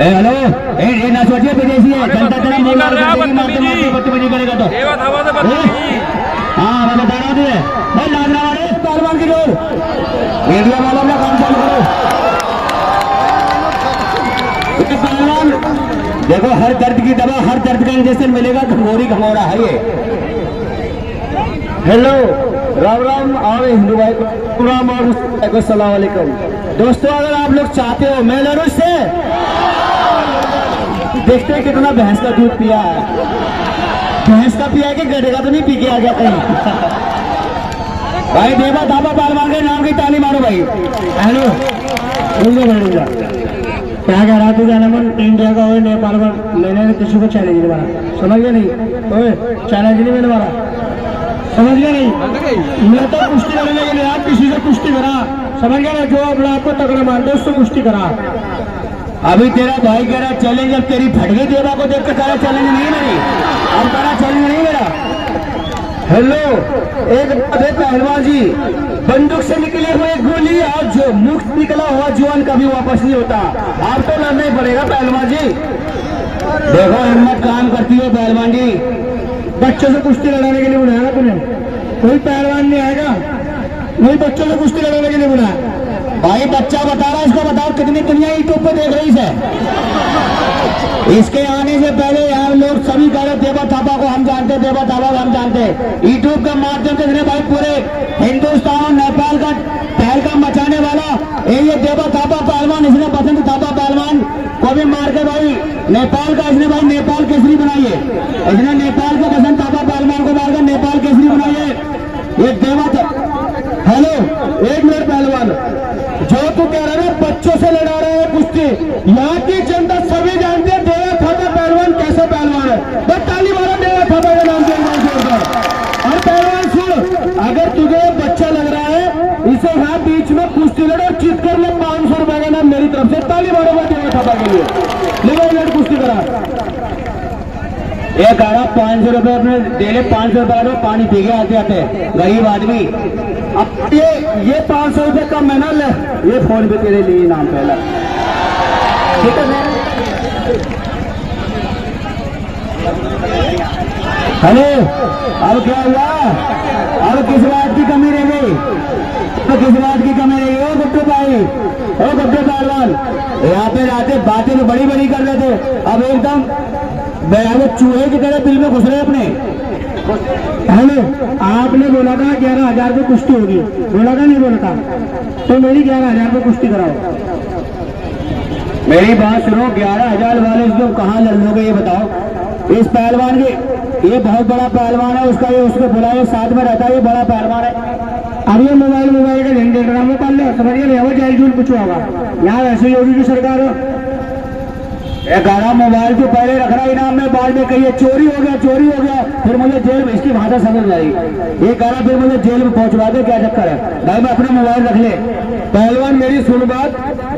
Hello ए ना सोचिए विदेशी है जनता तेरा मोला बदतमीजी करेगा तो हाँ मैं बता रहा हूँ भाई लादरा वाले पहलवान की जोर मीडिया वालों अपना काम चालू करो। पहलवान देखो हर दर्द की दवा हर दर्द का इंजेक्शन मिलेगा घमोरी घमोरा है ये। हेलो राम राम और हिंदू भाई को राम और सलाम वालेकुम। दोस्तों अगर आप लोग चाहते हो मैं लड़ू से देखते हैं कितना भैंस का दूध पिया है। भैंस का पिया है कि गधे का तो नहीं पी के आ गया कहीं। भाई देवा धाबा पहलवान के नाम की ताली मारो भाई। हेलो भैया क्या कह रहा तू क्या नाम इंडिया का हो नेपाल का मैंने किसी को चैलेंज नहीं मारा समझ गया नहीं ओए चैलेंज नहीं मैंने मारा समझ गया नहीं। मैं तो कुश्ती करने के लिए आप किसी से कुश्ती करा समझ गया ना जो अपने आपको तगड़ा मानते उससे कुश्ती करा। अभी तेरा भाई कह रहा चैलेंज अब तेरी फट गई देवा को देख कर कह रहा चैलेंज नहीं मेरी अब कह रहा चैलेंज नहीं मेरा। हेलो एक पहलवान जी बंदूक से निकली हुई गोली और जो मुख निकला हुआ जवान कभी वापस नहीं होता। आप तो लड़ना ही पड़ेगा पहलवान जी। देखो हिम्मत काम करती है पहलवान जी। बच्चों से कुश्ती लड़ाने के लिए बुलाया ना तूने कोई पहलवान नहीं आएगा वही बच्चों से कुश्ती लड़ाने के लिए बुलाया। भाई बच्चा बता रहा है इसको बताओ कितनी दुनिया यूट्यूब पे देख रही है। इसके आने से पहले यार लोग सभी कह रहे देवा थापा को हम जानते देवा थापा को हम जानते यूट्यूब के माध्यम से भाई पूरे हिंदुस्तान नेपाल का तहलका मचाने वाला ये देवा थापा पहलवान इसने पसंद थापा पहलवान को भी मार के भाई नेपाल का इसने भाई नेपाल केसरी बनाई है। इसने नेपाल को पसंद थापा पहलवान को मारकर नेपाल केसरी बनाई है ये देवा। हेलो एक मिनट पहलवान जो तू कह रहा है बच्चों से लड़ा रहे हैं कुश्ती यहाँ की जनता सभी जानते हैं देवा थापा पहलवान कैसे पहलवान है। बस ताली मारा देवा थापा के नाम से। और पहलवान सुन अगर तुझे बच्चा लग रहा है इसे यहाँ बीच में कुश्ती लड़ो चित कर ले 500 रुपए का नाम मेरी तरफ से ताली मारोगा देवा थापा के लिए ले कुश्ती करा। एक आ रहा 500 रुपए अपने दे ले 500 रुपए में पानी पी के आते आते गरीब आदमी। अब ये 500 रुपए कम है ना ले ये फोन पे तेरे लिए नाम पहला ठीक है। हेलो अब क्या हुआ अब किस बात की कमी रह गई तो किस बात की कमी रही हो गुड्डू भाई ओ गुड्डू पहलवान यहाँ पे आते बातें तो बड़ी बड़ी कर रहे थे अब एकदम चूहे की तरह बिल में घुस रहे अपने। हेलो आपने बोला था 11,000 रुपये कुश्ती होगी बोला था नहीं बोला था तो मेरी 11,000 रुपये कुश्ती कराओ। मेरी बात सुनो 11,000 वाले इसको कहाँ लड़ लोगे ये बताओ। इस पहलवान के ये बहुत बड़ा पहलवान है उसका ये उसको बुलाए साथ में रहता है ये बड़ा पहलवान है। अब ये मोबाइल का झंडे ड्रामा कर लो समझिए नहीं जेल जूल कुछ होगा यहाँ वैसे योगी की सरकार हो। 11 मोबाइल जो पहले रख रहा इनाम में बाद में कहिए चोरी हो गया फिर मुझे जेल में इसकी भाषा समझ आएगी ये कह रहा फिर मुझे जेल में पहुंचवा दे क्या चक्कर है भाई मैं अपना मोबाइल रख ले। पहलवान मेरी सुन बात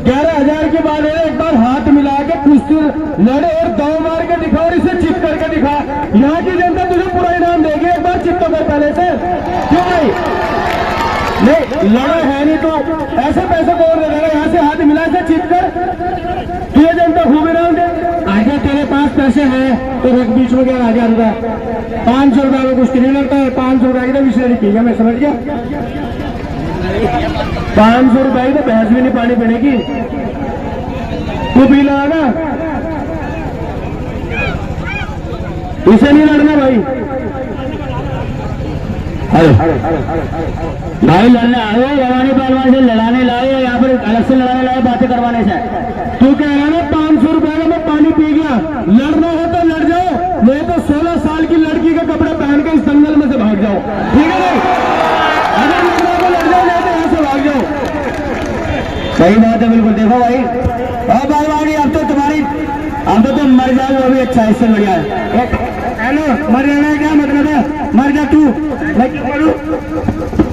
11,000 के बाद एक बार हाथ मिला के कुश्ती लड़े और दौड़ मार के दिखा और इसे चिप करके दिखा यहाँ की जनता तुझे पूरा इनाम देगी एक बार चिप तो कर पहले से क्यों भाई नहीं लड़ा है नहीं तो ऐसे पैसे कौन दे देगा यहाँ से हाथ मिला के चिप कर ये जनता खूब इनाम दे। आगे तेरे पास पैसे हैं तो एक बीच में 11,000 रुपए 500 रुपए में कुछ नहीं लगता है 500 रुपए की तो विषय नहीं ठीक है मैं समझ गया 500 रुपए की तो भैंस भी नहीं पानी पीने की तू पी ला ना इसे नहीं लड़ना भाई। भाई लड़ने आए लड़ाने पहलवान से लड़ाने लाए यहाँ पर अलग से लड़ाने लाए बातें करवाने से तू कह रहा ना 500 रुपए का मैं पानी पी गया लड़ना हो तो लड़ जाओ नहीं तो 16 साल की लड़की के कपड़े पहन के इस दंगल में से भाग जाओ ठीक है भाई। अगर लड़ना हो तो लड़ जाओ नहीं तो यहाँ से भाग जाओ सही बात है बिल्कुल। देखो भाई और पहलवानी अब तो तुम्हारी अब तो तुम मर जाओ वो भी अच्छा है इससे बढ़िया है। हेलो मर जाना है क्या मतलब है मर जा तू मैं क्यों करूँ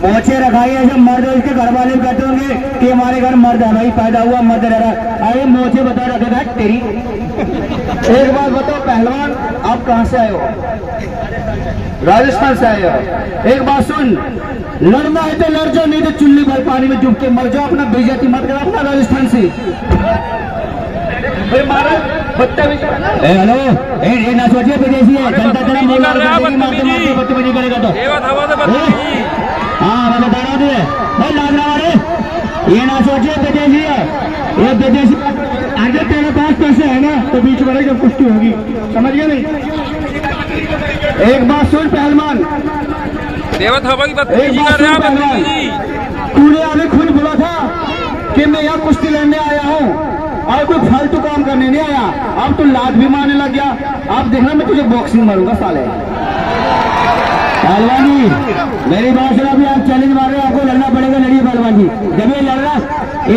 मोचे रखाई ऐसे मर्द इसके घर वाले कहते होंगे कि हमारे घर मर्द है भाई पैदा हुआ मर्द रह रहा अरे मोचे बता रखे था तेरी। एक बात बताओ पहलवान आप कहाँ से आए हो राजस्थान से आए हो। एक बात सुन लड़ना है तो लड़ जाओ, नहीं तो चुल्ली भर पानी में डूब के मर जाओ। अपना बेइज्जती मत करो अपना राजस्थान से। हेलो, ये ना सोचिए विदेशी है, जनता तेरा मोल बदतमीजी करेगा तो। हाँ मैं बता रहा हूँ तुझे, लाज रहा है। ये ना सोचिए विदेशी है, ये विदेशी। आगे तेरे पास पैसे है ना तो बीच में जब कुश्ती होगी, समझ गया नहीं? एक बात सुन पहलवान, तूने अभी खुद बोला था कि मैं यहाँ कुश्ती लड़ने आया हूँ और कोई फालतू काम करने नहीं आया। अब तो लात भी मारने लग गया। अब देखना मैं तुझे बॉक्सिंग मारूंगा साले। पहलवान जी मेरी बात सुनो, अभी आप चैलेंज मार रहे हो, आपको लड़ना पड़ेगा, लड़िए पहलवान जी। जब ये लड़ रहा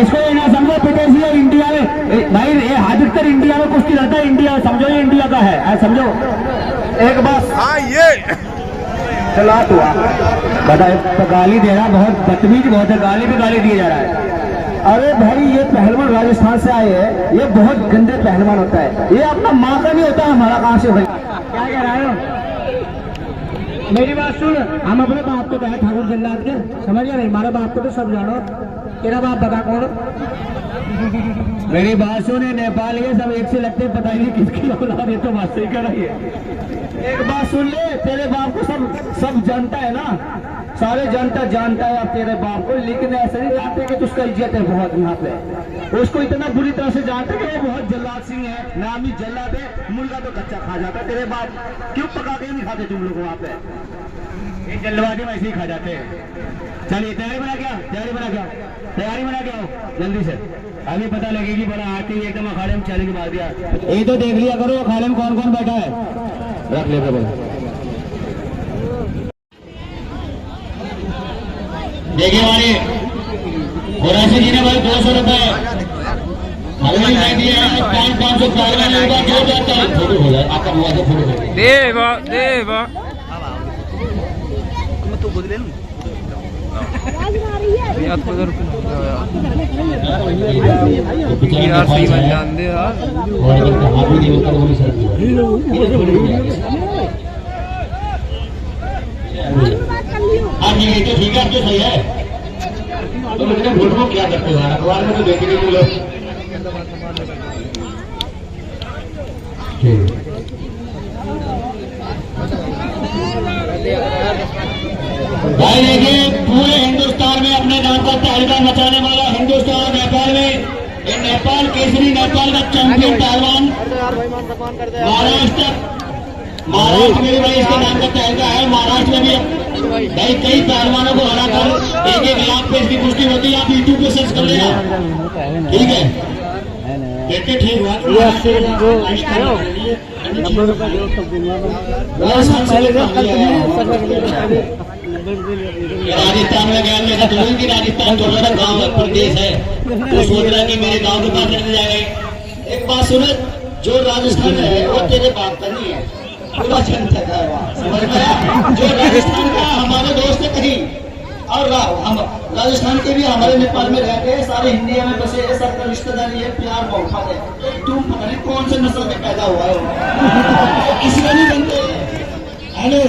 इसको ये ना समझो विदेशी है, इंडिया में भाई ये अधिकतर इंडिया में कुश्ती लड़ता है। इंडिया समझो, ये इंडिया का है, समझो। एक बात ये चला हुआ बता, तो गाली दे रहा, बहुत बदतमीज बहुत है, गाली भी गाली दिया जा रहा है। अरे भाई ये पहलवान राजस्थान से आए हैं, ये बहुत गंदे पहलवान होता है, ये अपना माँ का नहीं होता, हमारा कहाँ से भाई? क्या कह रहा है? मेरी बात सुन, हम अपने बाप को कहे ठाकुर जल्लाद के, समझ गया नहीं? हमारे बाप को तो सब जानो, तेरा बाप बता कौन? मेरी बात सुन, नेपाल ये सब एक से लगते हैं, पता ही नहीं किसकी औलाद है, तो बात सही कर रही है। एक बात सुन ले, तेरे बाप को सब जानता है ना, सारे जनता जानता है अब तेरे बाप को, लेकिन ऐसा नहीं जानते कि उसका इज्जत है बहुत यहाँ पे। उसको इतना बुरी तरह से जानते कि वो बहुत जल्लाद सिंह है, नामी जल्लाद है, मुर्गा तो कच्चा खा जाता है। तेरे बाप क्यों पका के नहीं खाते तुम लोग वहाँ पे? ये जल्दबाजी में ऐसे ही खा जाते हैं। चलिए तैयारी बना क्या, तैयारी बना क्या, तैयारी बना क्या हो जल्दी से, अभी पता लगेगी। बड़ा आके ही एकदम अखाड़े में चैलेंज मार दिया। ये तो देख लिया करो अखाड़े में कौन कौन बैठा है, रख ले बोला। देखिए हमारे खुरासी जी ने भाई 200 रुपए दिया है, 500 जो जाता है फोटो हो जाए आपका हुआ तो फोटो हो देवा देवा तो बोल ले यार सही बात जान दे यार। हाँ जी ये तो ठीक है, तो सही है। तो मुझे वोट को क्या करते हो अखबार में तो देखेंगे तुम लोग। भाई देखिए पूरे हिंदुस्तान में अपने नाम का तहलका मचाने वाला हिंदुस्तान और नेपाल में, ये नेपाल केसरी, नेपाल का चैंपियन पहलवान महाराष्ट्र में भाई इसके नाम का तहलका है। महाराष्ट्र में भी भाई कई पहलवानों को हराकर 1-1 लाख पे इसकी पुष्टि होती है। आप यूट्यूब पे सर्च कर लेना, ठीक है? देखिए ठीक हुआ राजस्थान में गया, मैं तो कि राजस्थान थोड़ा सा गाँव प्रदेश है, तो सोच रहा कि मेरे गाँव के पास रहने जाएगा। एक बात सुनो, जो राजस्थान है वो तेरे बाप का नहीं है, पूरा जनता का है, समझ में आया? जो राजस्थान का हमारे दोस्त है कहीं, और हम राजस्थान के भी हमारे नेपाल में रहते हैं, सारे इंडिया में बसे है, सबका रिश्तेदारी है, प्यार मोहब्बत है। तुम पता नहीं कौन से नस्ल में पैदा हुआ है, किसी का नहीं बनते। हेलो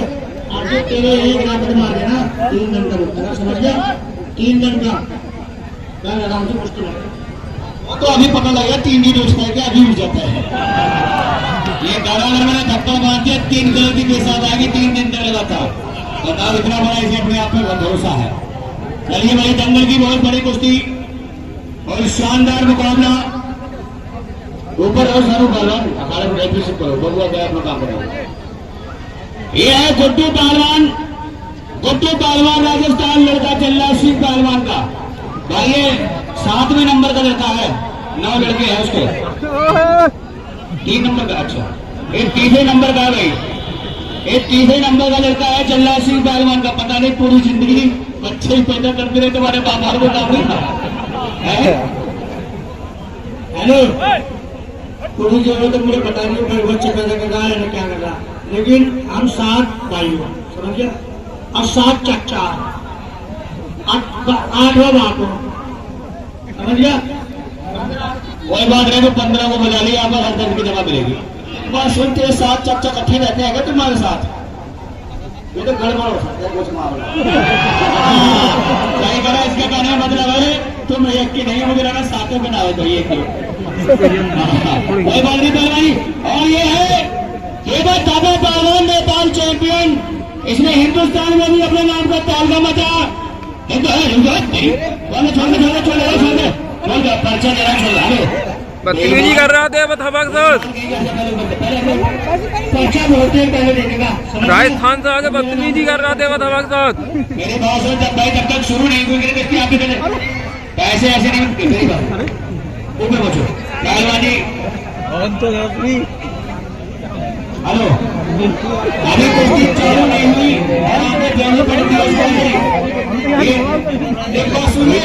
आगे तेरे एक रात मार देना 3 घंटा रुकता, समझ गया? 3 घंटा आराम से कुछ वो तो अभी पता लगा 3 दिन उठता है, क्या अभी उठ जाता है। ये गाड़ा अगर मैंने धक्का मार दिया 3 गलती के साथ आगे 3 दिन तक लगा था। बताओ इतना बड़ा इसे अपने आप में भरोसा है। चलिए भाई दंगल की बहुत बड़ी कुश्ती और शानदार मुकाबला, ऊपर और सारू पहलवान हमारे प्रैक्टिस करो, बबुआ गया अपना काम करो। ये है गुड्डू पहलवान, गुड्डू पहलवान राजस्थान लड़का जल्लाद सिंह पहलवान का। भाई ये 7वें नंबर का लड़का है, 9 लड़के हैं उसके, 3 नंबर का। अच्छा ये 3रे नंबर का है भाई, ये 3रे नंबर का लड़का है जल्लाद सिंह पहलवान का। पता नहीं पूरी जिंदगी बच्चे ही पैदा करते रहे, तुम्हारे बाप को काम नहीं था। हेलो पूरी जरूरत तो मुझे बता रही हूँ बच्चे पैदा कर रहा है क्या कर रहा, लेकिन हम 7 भाई हो, समझ गया? और 7 चच्चा, 8वां बाप हो, समझ गया? वही बात रहे तो 15 को बजा लिया, आपका हर दर्द की जमा मिलेगी। बात सुनते 7 चच्चा इकट्ठे रहते हैं क्या तुम्हारे साथ? ये तो गड़बड़ हो सकता है कुछ मामला। सही करा, इसका कहने का मतलब है तुम एक की नहीं मुझे लगा सातों के नावे तो ये कोई बात नहीं पहलवानी। और ये है बात दादा पहलवान नेपाल चैंपियन, इसने हिंदुस्तान में भी अपने नाम का तालगा मचा। हिंदू है छोड़ पर्चा दे रहा है। बदतमीजी कर रहा था थपक राजस्थान से आगे बदतमीजी कर रहा था थपक मेरे पास जब तक शुरू नहीं हुई पैसे ऐसे नहीं ऊपर बचो पहलवानी। हेलो अभी कुश्ती चालू नहीं हुई और आपने देनी पड़ती है। देखो सुनिए,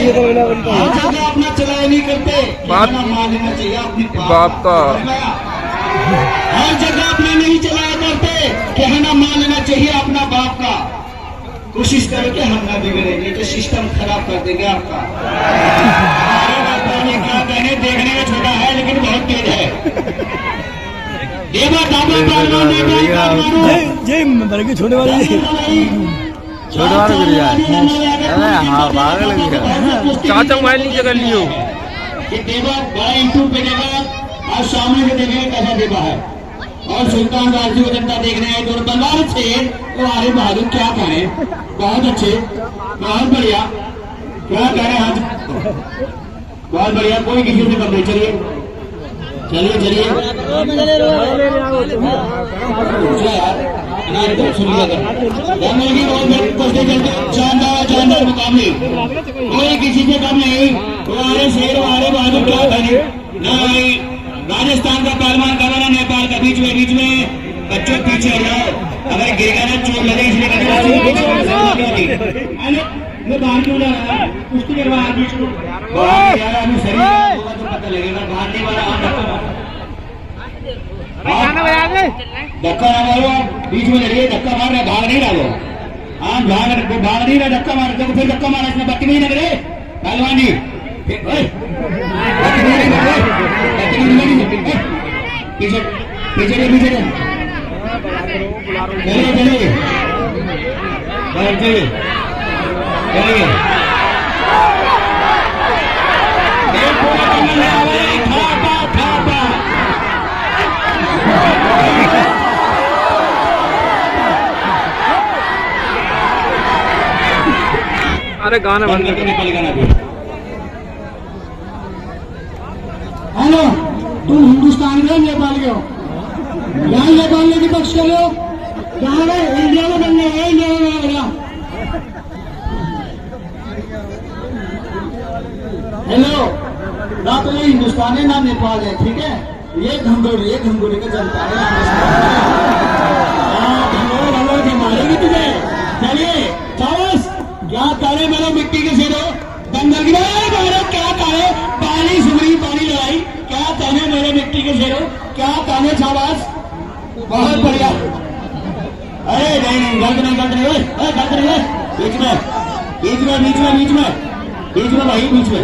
अपना चलाया नहीं करते, मान लेना चाहिए अपनी बाप का। हर जगह अपना नहीं चलाया करते, कहना मान लेना चाहिए अपना बाप का। कोशिश करके हम ना बिगड़ेंगे तो सिस्टम खराब कर देंगे आपका। क्या कहने, देखने में छोटा है लेकिन बहुत तेज है। छोटे वाले चाचा मोबाइल नीचे कर लियो कि देवा बड़ा यूट्यूब पे देगा और सामने से देखेंगे कैसा देवा है। और सुल्तान राजी को जनता देखने आए तो तलवार अच्छे तो आरे बहादुर क्या कहें, बहुत अच्छे, बहुत बढ़िया। क्या कह रहे हैं आज, बहुत बढ़िया। कोई किसी से कम नहीं। चलिए चलिए चलिए शानदार शानदार मुकाबले, कोई किसी से कम नहीं। तुम्हारे शेर वाले बहादुर क्या करें। राजस्थान का पहलवान का वाला नेपाल का बीच में बच्चों पीछे हो जाओ, अगर गिरेगा ना चोट लगे इसलिए बाहर क्यों जा रहा है, कुश्ती करवा बीच को शरीर तो पता लगेगा। भागने वाला धक्का ना मारो, बीच में लड़िए, धक्का मार रहे, भाग नहीं रहा वो। हाँ भाग नहीं रहा, धक्का मार तो फिर धक्का मारा, इसमें बत्ती नहीं लग रहे पहलवान जी। पीछे पीछे पीछे चलिए चलिए चलिए अरे गाना बंद करके निकलेगा ना। हेलो, तुम हिंदुस्तान गए नेपाल गए हो, यहाँ नेपाल के पक्ष के लोग कहाँ गए, इंडिया में बनने गए, इंडिया में गया। हेलो ना तो ये हिंदुस्तान है ना नेपाल है, ठीक है। ये घंगोरी का जनता है। मारेगी तुझे। चलिए चावस क्या तारे मेरे मिट्टी के सिरो दंगल गिरा, क्या तारे पानी सुमरी पानी लड़ाई, क्या ताने मेरे मिट्टी के सिरो, क्या ताने छावास, बहुत बढ़िया। अरे नहीं गलत नहीं बीच में भाई बीच में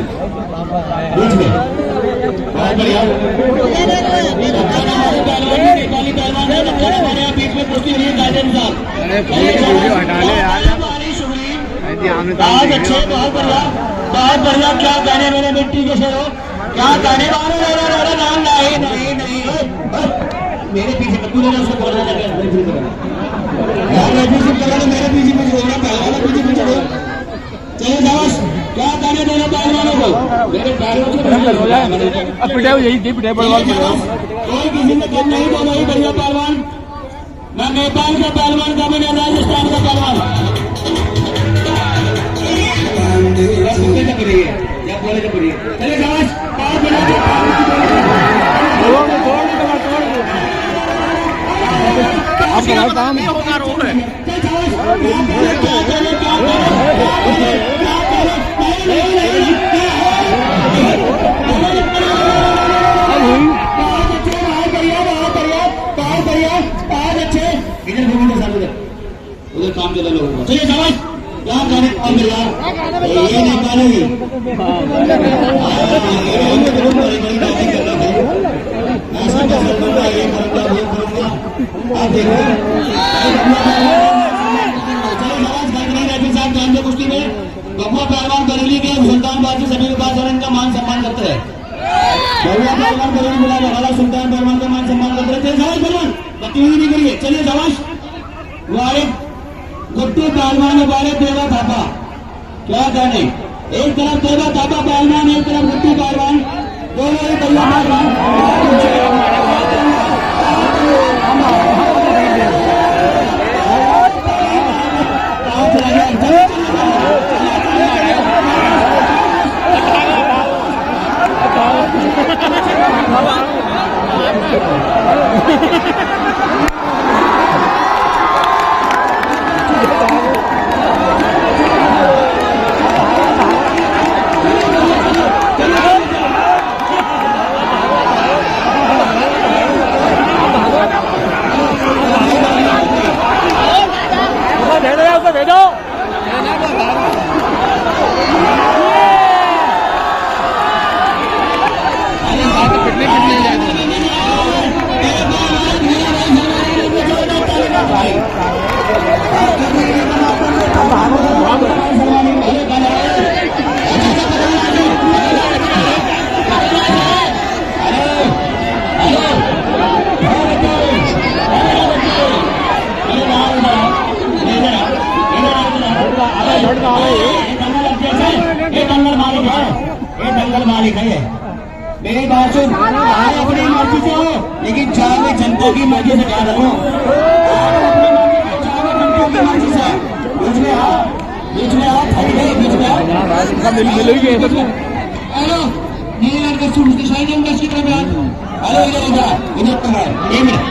बहुत बढ़िया। नेपाली पहलवान है, हमारे यहाँ बीच में कुश्ती हो रही है गार्डन साहब। आज अच्छे, बहुत बढ़िया बहुत बढ़िया। क्या कहने मेरे मिट्टी के शेरों, क्या कहने नाम नहीं मेरे पीछे उसको बोलना मेरे पीछे जोड़ना पहलवान पीछे चलिए शाबाश। क्या कहने देना पहलवानों को, मेरे पैरों से कोई किसी में कम नहीं, दोनों ही बढ़िया पहलवान। मैं नेपाल का पहलवान का, मैंने राजस्थान का पहलवान। बोले तो बोलिए चलिए शाबाश। काम होगा रो रहे उधर काम चला लोगों का। चलिए शाबाश। क्या कहने काम मिला ये नहीं पालेगी। आप देखो बात से सभी के पास और इनका मान सम्मान करते हैं। भैया पहलवान बलवान बुला लगा सुल्तान पहलवान का मान सम्मान करते रहे। चलिए शाबाश पहलवान, बदतमीजी नहीं करिए। चलिए शाबाश। वारे गुड्डू पहलवान वाले देवा थापा, क्या कहने, एक तरफ देवा थापा पहलवान, एक तरफ गुड्डू पहलवान, दोनों ही बढ़िया पहलवान। मेरी बात सुन, मैं अपनी मर्जी से हूँ, लेकिन चाहे मैं जनता की मर्जी से जा रहा हूँ। जनता की मर्जी से बीच में आ, बीच में आ, बीच में आ। हेलो, नहीं लड़का सुन, उसकी शायद हम कैसे कर रहे हैं? हेलो, इधर कहाँ है? एक मिनट।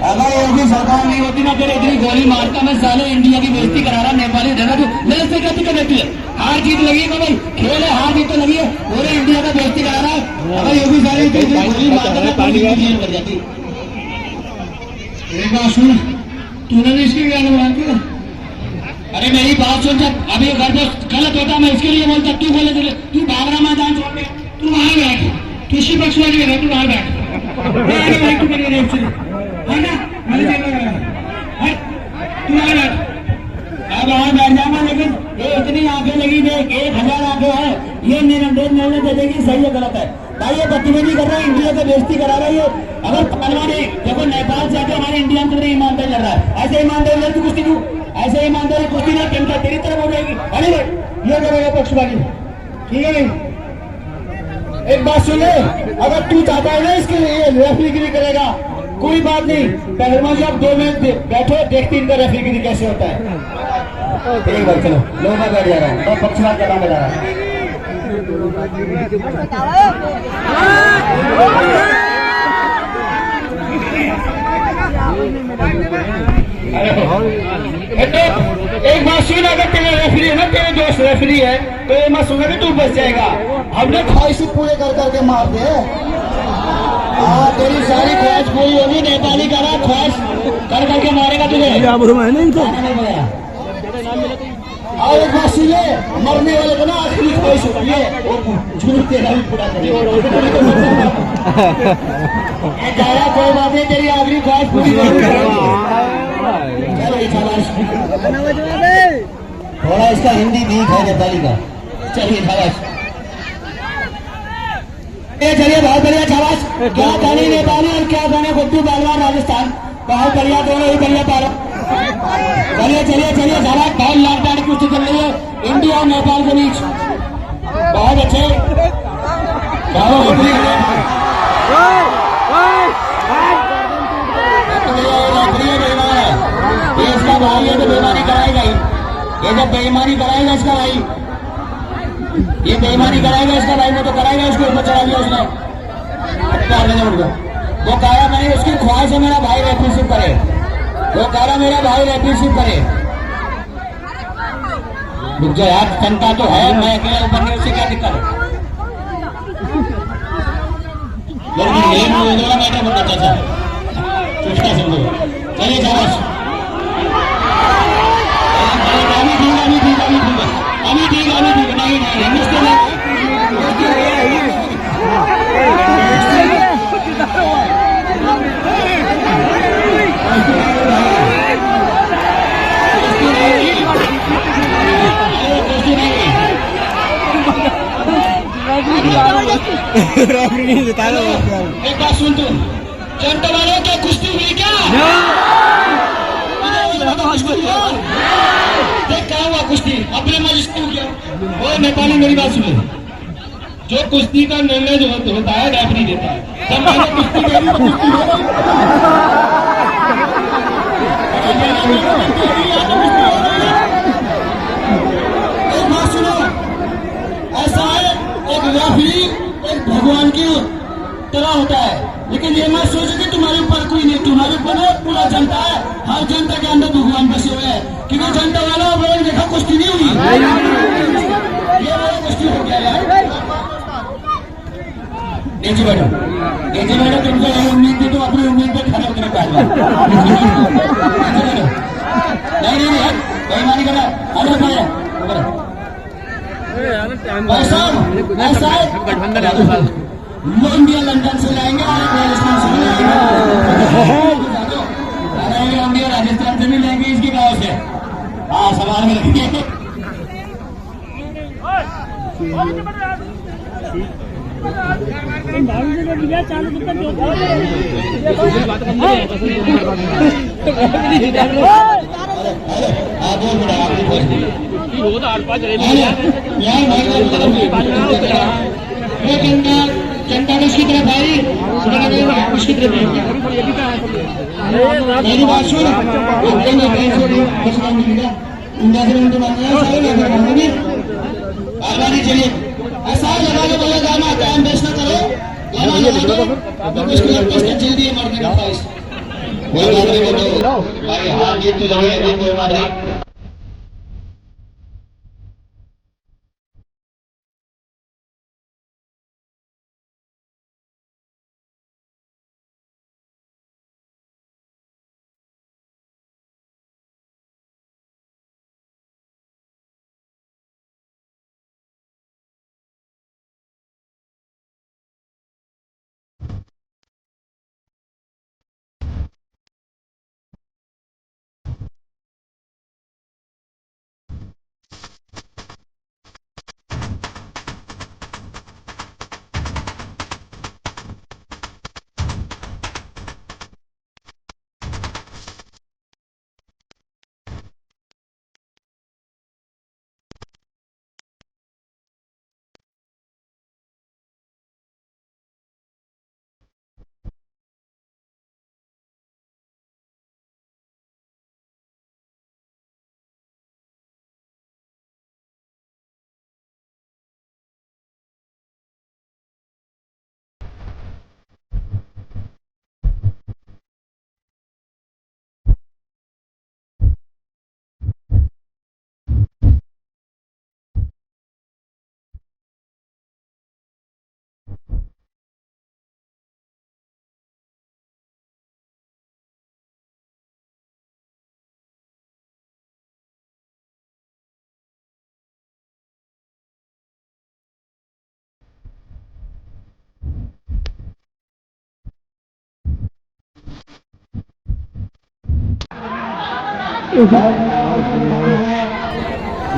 अगर योगी सरकार नहीं होती ना, तेरे इतनी गोली मारता मैं साले इंडिया की बेइज्जती करा रहा, नेपाली देना तू मेरे से क्या दिक्कत रहती है? हार जीत लगी है भाई, खेल है, हार जीत तो लगी है, पूरे इंडिया का बेइज्जती करा रहा है। अगर योगी साले इतनी गोली मारता ना जेल कर जाती। एक बात सुन, तूने भी इसकी गाली बना दी। अरे मेरी बात सुन, जब अभी घर पे गलत होता मैं इसके लिए बोलता, तू बोले तू भाग रहा मैदान छोड़ के, तू वहां बैठ, कृषि पक्ष वाली है, तू वहां बैठ, है ना? तू वहां बैठ, अब वहां बैठ जाना। लेकिन ये इतनी आंखें लगी देख, 1000 आंखें है, ये निर्णय दे देगी सही है गलत है। भाई ये बदतमीजी कर रहा है, इंडिया का बेइज्जती करा रहा है। ये अगर पहलवान देखो नेपाल से आके हमारे इंडिया में ईमानदारी लड़ रहा है, ऐसे ईमानदारी लड़ तू कुश्ती तू, ऐसे ईमानदारी कुश्ती ना टीम तेरी तरफ हो जाएगी। अरे ये करेगा पक्षपाती, ठीक है नहीं? एक बात सुन ले, अगर तू चाहता है ना इसके लिए रेफरीगिरी करेगा, कोई बात नहीं, पहलवान जी आप 2 मिनट बैठो, देखते इनका रेफरीगिरी कैसे होता है। एक बार चलो, लोग मैं बैठ जा रहा हूँ, पक्षपात का काम जा रहा है। एक बात सुन, अगर तेरे रेफरी है ना, तेरे दोस्त रेफरी है, तो ये मत सुना कि तू बच जाएगा। हमने ख्वाहिश पूरे कर करके मार दे। हाँ, तेरी सारी ख्वाहिश पूरी होगी, नेपाली का ना ख्वाहिश कर करके मारेगा तुझे। और एक बात सुन ले, मरने वाले को ना आखिरी ख्वाहिश होती है, वो झूठ तेरा भी पूरा करेगा। कोई बात नहीं, तेरी आखिरी ख्वाहिश पूरी थोड़ा इसका हिंदी वीक है नेपाली का। चलिए शाबाश, चलिए बहुत बढ़िया शाबाश। क्या गाने नेपाली और क्या गाने गुड्डू पहलवान राजस्थान, बहुत बढ़िया, दोनों ही बढ़िया पहलवान। चलिए चलिए चलिए शाबाश, बहुत लाभदायक की कुश्ती चल रही है इंडिया और नेपाल के बीच, बहुत अच्छे। इसका भाई ये तो बेईमानी कराएगा ही, ये जब बेईमानी कराएगा इसका भाई, ये बेईमानी कराएगा इसका भाई, वो तो कराएगा, उसके ऊपर चढ़ा दिया उसने। वो कह रहा मैंने उसकी ख्वाहिश है मेरा भाई रेफरीशिप करे, वो कह रहा मेरा भाई रेफरीशिप करे। रुक जाओ यार, जनता तो है, मैं अकेला ऊपर नहीं, उससे क्या दिक्कत है? मैटर बहुत अच्छा था, चलिए शाबाश। अभी ठीक नहीं रेफरी नहीं जिता रहा। एक बात सुन तू, जनता वालों क्या कुश्ती हुई क्या? देख क्या हुआ कुश्ती, अपने मजिस्ट्रेट क्या? वो नेपाली मेरी बात सुनो, जो कुश्ती का निर्णय जो होता है रेफरी देता है। जब मैंने कुश्ती करी तो कुश्ती हो एक बात सुनो, ऐसा है एक रेफरी एक भगवान की तरह होता है, लेकिन ये मत सोचो कि तुम्हारे ऊपर कोई नहीं, तुम्हारे ऊपर पूरा जनता है। हर जनता के अंदर भगवान बसे हुए हैं, क्योंकि जनता वाला लोग देखा कुश्ती नहीं हुई, ये वाला कुश्ती हो गया यार। नीचे बैठो, नीचे बैठो, तुमको यही उम्मीद थी, तो अपनी उम्मीद पे खड़े उतरे पहले। नहीं बेईमानी कर रहा है, अरे वो इंडिया लंदन से लाएंगे और राजस्थान से भी लाएंगे, अरे इंडिया राजस्थान से भी लेंगे, इसके गाँव से। हाँ सवाल में लगेंगे। जनता किसकी तरफ आई, उसकी तरफ मेरी बात सुन, चलिए ऐसा लगा लो भैया, गाना टाइम वेस्ट न करो, गाना लगा दो, मुश्किल लगता है जल्दी मरने का ख्वाहिश भाई। हाँ ये तो जरूर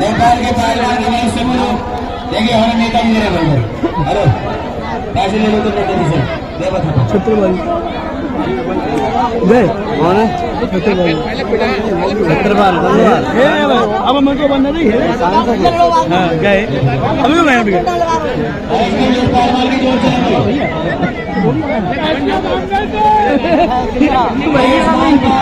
नेपाल के पहलवान दिनेश से मिलो, देखिए हमारे नेता जी ने बोलो, हेलो पैसे ले लो तो नेता से दे बता छत्रपति गए कौन है छत्रपति अब हमको बनना नहीं है। हाँ गए अभी तो मैं भी गए। पहलवान की जोर से